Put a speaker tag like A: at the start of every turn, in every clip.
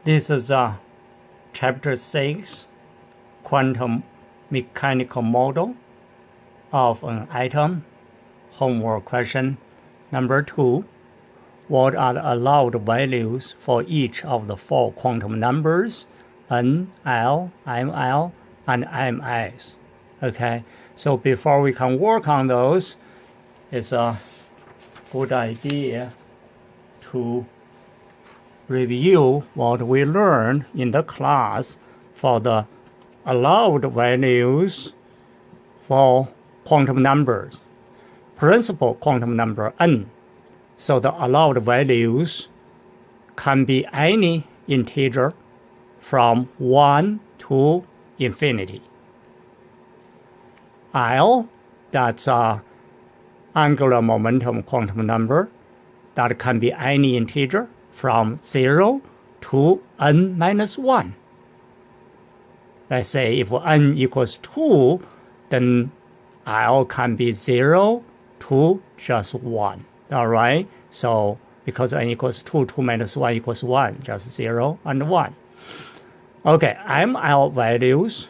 A: This is Chapter 6, Quantum Mechanical Model of an Atom. Homework question number 2. What are the allowed values for each of the 4 quantum numbers, N, L, ML, and MS? Okay, so before we can work on those, it's a good idea to review what we learned in the class for the allowed values for quantum numbers. Principal quantum number N. So the allowed values can be any integer from 1 to infinity. L, that's a angular momentum quantum number that can be any integer from 0 to n minus 1. Let's say if n equals 2, then L can be 0 to just 1. All right? So because n equals 2, 2 minus 1 equals 1, just 0 and 1. Okay, ML values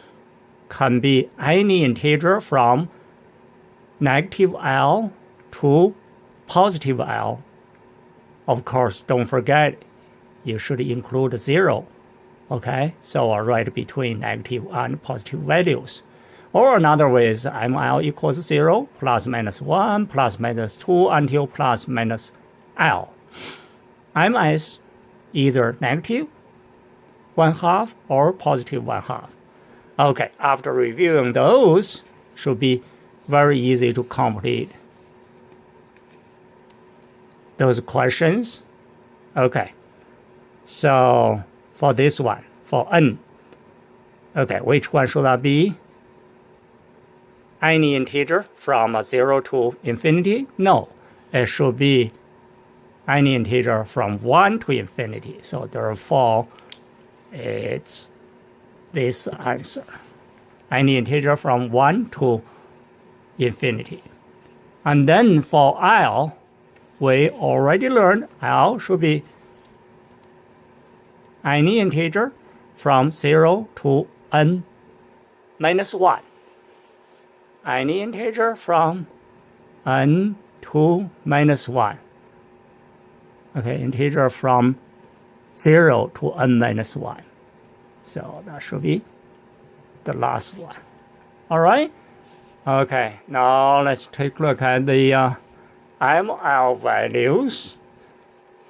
A: can be any integer from negative L to positive L. Of course, don't forget, you should include 0. Okay, so I'll write between negative and positive values. Or another way is ML equals 0, plus minus 1, plus minus 2, until plus minus L. MS either negative 1/2 or positive 1/2. Okay, after reviewing those, should be very easy to complete those questions. Okay, so for this one, for N, okay, which one should that be? Any integer from 0 to infinity? No, it should be any integer from 1 to infinity. So therefore, it's this answer. Any integer from 1 to infinity. And then for L, we already learned L should be any integer from 0 to n minus 1. Any integer from n to minus 1. Okay, integer from 0 to n minus 1. So that should be the last one. All right? Okay, now let's take a look at the ML values.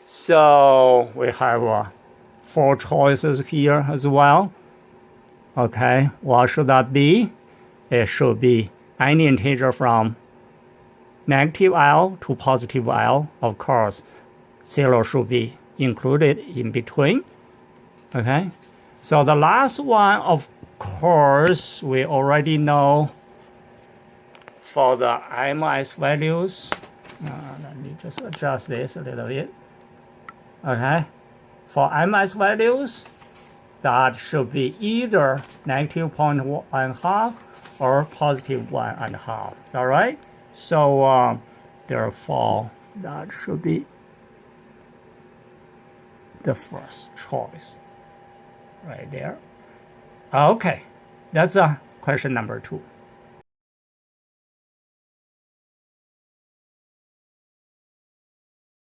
A: So we have 4 choices here as well. Okay, what should that be? It should be any integer from negative L to positive L. Of course, 0 should be included in between. Okay, so the last one, of course, we already know for the MS values. Let me just adjust this a little bit. Okay, for MS values, that should be either negative 0.1/2 or positive 1/2. All right? So therefore, that should be the first choice right there. Okay, that's question number 2.